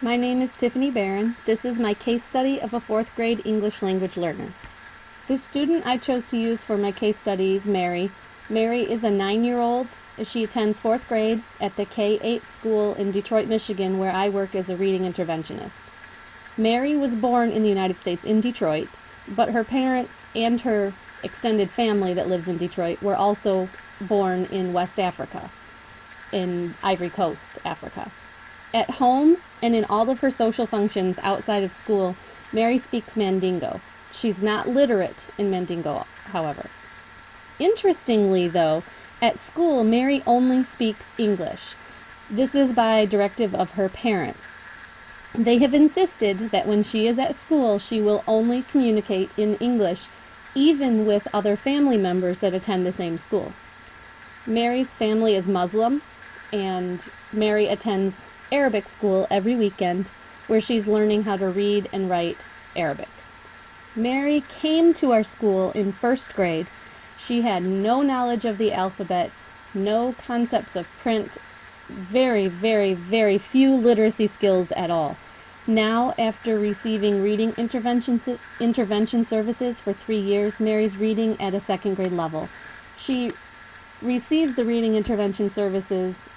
My name is Tiffany Barron. This is my case study of a 4th grade English language learner. The student I chose to use for my case study is Mary. Mary is a 9-year-old. She attends 4th grade at the K-8 school in Detroit, Michigan, where I work as a reading interventionist. Mary was born in the United States in Detroit, but her parents and her extended family that lives in Detroit were also born in West Africa, in Ivory Coast, Africa. At home and in all of her social functions outside of school, Mary speaks Mandingo. She's not literate in Mandingo, however. Interestingly, though, at school, Mary only speaks English. This is by directive of her parents. They have insisted that when she is at school, she will only communicate in English, even with other family members that attend the same school. Mary's family is Muslim, and Mary attends Arabic school every weekend, where she's learning how to read and write Arabic. Mary came to our school in 1st grade. She had no knowledge of the alphabet, no concepts of print, very, very, very few literacy skills at all. Now, after receiving reading intervention services for 3 years, Mary's reading at a 2nd grade level. She receives the reading intervention services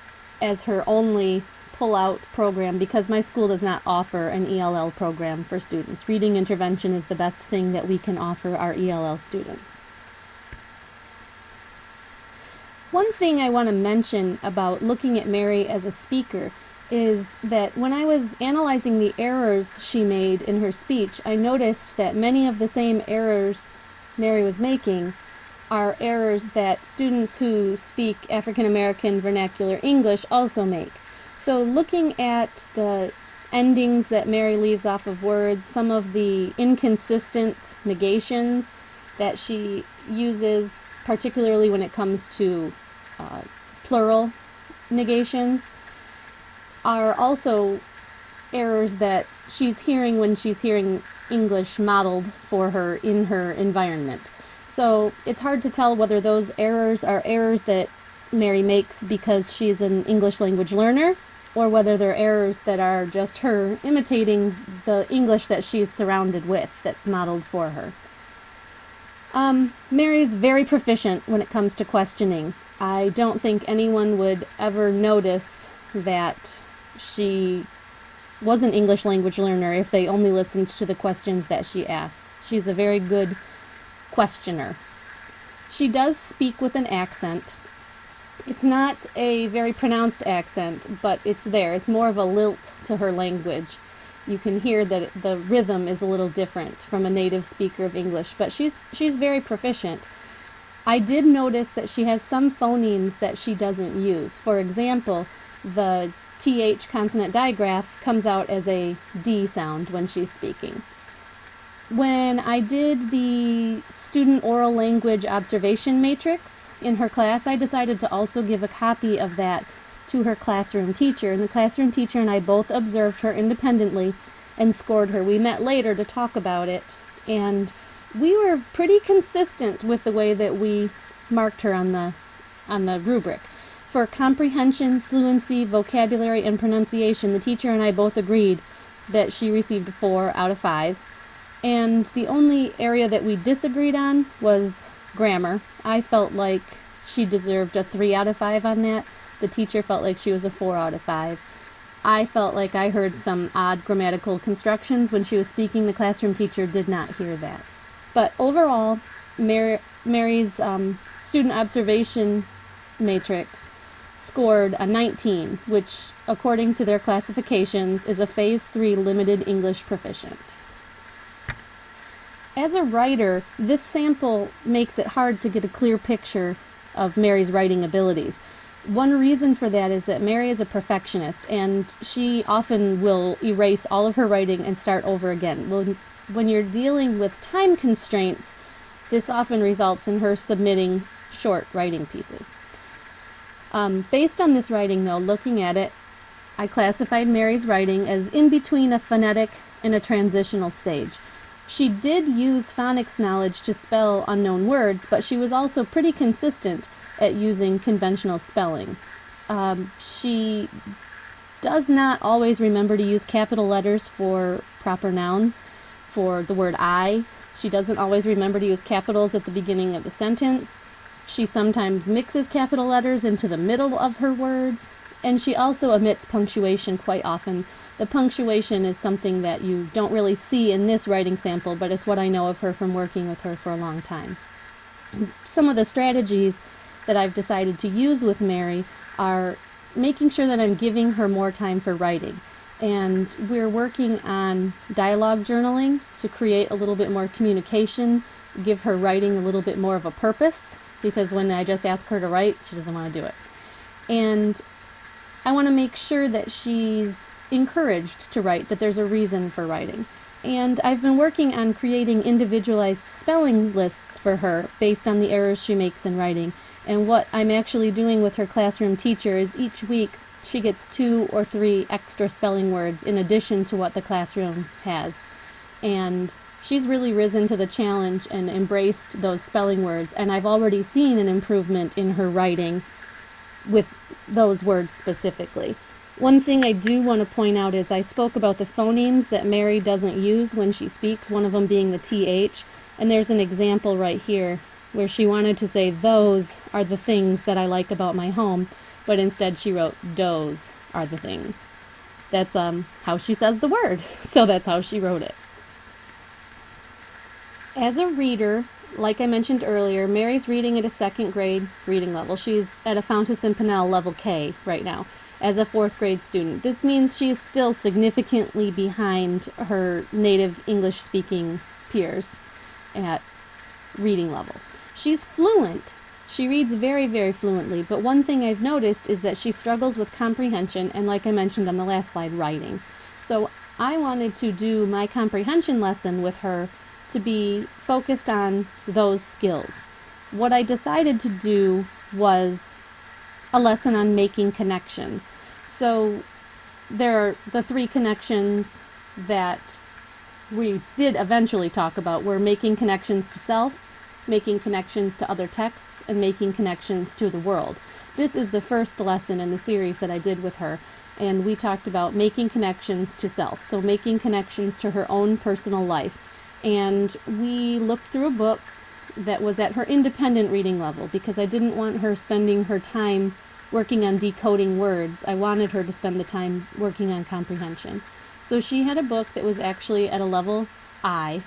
as her only pull-out program because my school does not offer an ELL program for students. Reading intervention is the best thing that we can offer our ELL students. One thing I want to mention about looking at Mary as a speaker is that when I was analyzing the errors she made in her speech, I noticed that many of the same errors Mary was making are errors that students who speak African American vernacular English also make. So looking at the endings that Mary leaves off of words, some of the inconsistent negations that she uses, particularly when it comes to plural negations, are also errors that she's hearing when she's hearing English modeled for her in her environment. So it's hard to tell whether those errors are errors that Mary makes because she's an English language learner, or whether they're errors that are just her imitating the English that she's surrounded with, that's modeled for her. Mary's very proficient when it comes to questioning. I don't think anyone would ever notice that she was an English language learner if they only listened to the questions that she asks. She's a very good questioner. She does speak with an accent. It's not a very pronounced accent, but it's there. It's more of a lilt to her language. You can hear that the rhythm is a little different from a native speaker of English, but she's very proficient. I did notice that she has some phonemes that she doesn't use. For example, the TH consonant digraph comes out as a D sound when she's speaking. When I did the student oral language observation matrix in her class, I decided to also give a copy of that to her classroom teacher. And the classroom teacher and I both observed her independently and scored her. We met later to talk about it, and we were pretty consistent with the way that we marked her on the rubric. For comprehension, fluency, vocabulary, and pronunciation, the teacher and I both agreed that she received 4 out of 5. And the only area that we disagreed on was grammar. I felt like she deserved a 3 out of 5 on that. The teacher felt like she was a 4 out of 5. I felt like I heard some odd grammatical constructions when she was speaking. The classroom teacher did not hear that. But overall, Mary's student observation matrix scored a 19, which, according to their classifications, is a Phase 3 limited English proficient. As a writer, this sample makes it hard to get a clear picture of Mary's writing abilities. One reason for that is that Mary is a perfectionist, and she often will erase all of her writing and start over again. When you're dealing with time constraints, this often results in her submitting short writing pieces. Based on this writing, though, looking at it, I classified Mary's writing as in between a phonetic and a transitional stage. She did use phonics knowledge to spell unknown words, but she was also pretty consistent at using conventional spelling. She does not always remember to use capital letters for proper nouns. For the word I, she doesn't always remember to use capitals at the beginning of the sentence. She sometimes mixes capital letters into the middle of her words, and she also omits punctuation quite often. The punctuation is something that you don't really see in this writing sample, but it's what I know of her from working with her for a long time. Some of the strategies that I've decided to use with Mary are making sure that I'm giving her more time for writing. And we're working on dialogue journaling to create a little bit more communication, give her writing a little bit more of a purpose, because when I just ask her to write, she doesn't want to do it. And I want to make sure that she's encouraged to write, that there's a reason for writing. And I've been working on creating individualized spelling lists for her based on the errors she makes in writing. And what I'm actually doing with her classroom teacher is each week she gets 2 or 3 extra spelling words in addition to what the classroom has. And she's really risen to the challenge and embraced those spelling words. And I've already seen an improvement in her writing with those words specifically. One thing I do want to point out is I spoke about the phonemes that Mary doesn't use when she speaks, one of them being the TH, and there's an example right here where she wanted to say those are the things that I like about my home, but instead she wrote those are the thing. That's how she says the word, so that's how she wrote it. As a reader, like I mentioned earlier, Mary's reading at a 2nd grade reading level. She's at a Fountas and Pinnell level K right now as a 4th grade student. This means she is still significantly behind her native English-speaking peers at reading level. She's fluent. She reads very, very fluently, but one thing I've noticed is that she struggles with comprehension and, like I mentioned on the last slide, writing. So I wanted to do my comprehension lesson with her to be focused on those skills. What I decided to do was a lesson on making connections. So there are the 3 connections that we did eventually talk about were making connections to self, making connections to other texts, and making connections to the world. This is the first lesson in the series that I did with her, and we talked about making connections to self, so making connections to her own personal life. And we looked through a book that was at her independent reading level because I didn't want her spending her time working on decoding words. I wanted her to spend the time working on comprehension. So she had a book that was actually at a level I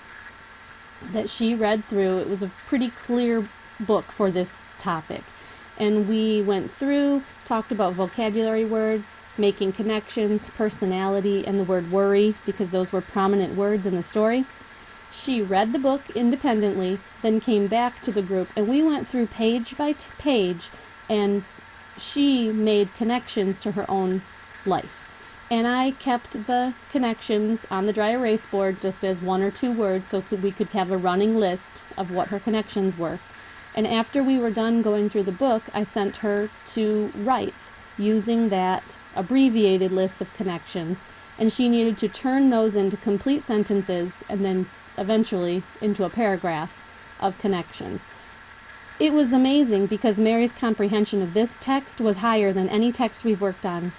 that she read through. It was a pretty clear book for this topic. And we went through, talked about vocabulary words, making connections, personality, and the word worry, because those were prominent words in the story. She read the book independently, then came back to the group, and we went through page by page, and she made connections to her own life. And I kept the connections on the dry erase board just as 1 or 2 words so we could have a running list of what her connections were. And after we were done going through the book, I sent her to write using that abbreviated list of connections, and she needed to turn those into complete sentences and then eventually into a paragraph of connections. It was amazing because Mary's comprehension of this text was higher than any text we've worked on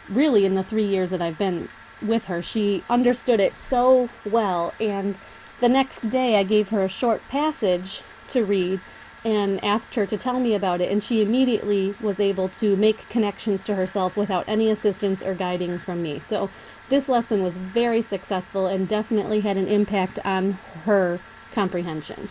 really in the 3 years that I've been with her. She understood it so well, and the next day I gave her a short passage to read and asked her to tell me about it, and she immediately was able to make connections to herself without any assistance or guiding from me. So this lesson was very successful and definitely had an impact on her comprehension.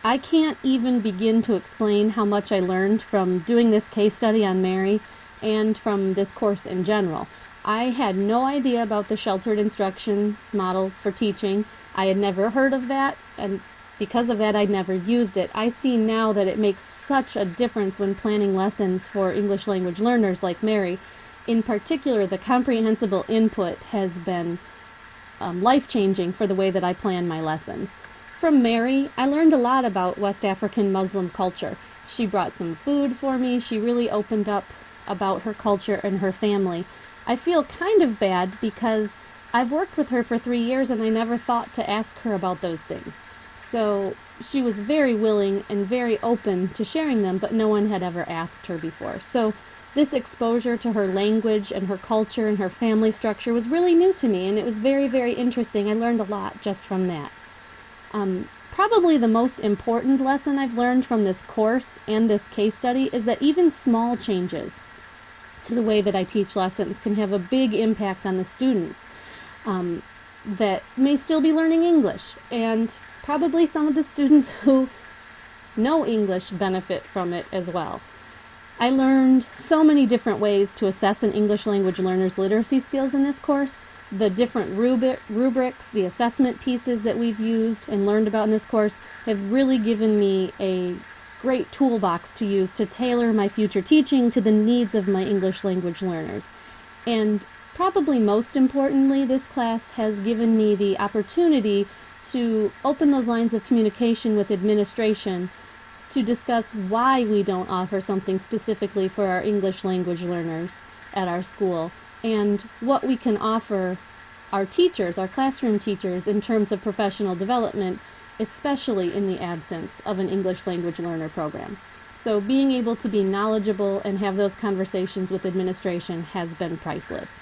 I can't even begin to explain how much I learned from doing this case study on Mary and from this course in general. I had no idea about the sheltered instruction model for teaching. I had never heard of that, and because of that, I'd never used it. I see now that it makes such a difference when planning lessons for English language learners like Mary. In particular, the comprehensible input has been life-changing for the way that I plan my lessons. From Mary, I learned a lot about West African Muslim culture. She brought some food for me. She really opened up about her culture and her family. I feel kind of bad because I've worked with her for 3 years and I never thought to ask her about those things. So she was very willing and very open to sharing them, but no one had ever asked her before. So this exposure to her language and her culture and her family structure was really new to me, and it was very, very interesting. I learned a lot just from that. Probably the most important lesson I've learned from this course and this case study is that even small changes to the way that I teach lessons can have a big impact on the students that may still be learning English, and probably some of the students who know English benefit from it as well. I learned so many different ways to assess an English language learner's literacy skills in this course. The different rubrics, the assessment pieces that we've used and learned about in this course have really given me a great toolbox to use to tailor my future teaching to the needs of my English language learners. And probably most importantly, this class has given me the opportunity to open those lines of communication with administration to discuss why we don't offer something specifically for our English language learners at our school, and what we can offer our teachers, our classroom teachers, in terms of professional development, especially in the absence of an English language learner program. So being able to be knowledgeable and have those conversations with administration has been priceless.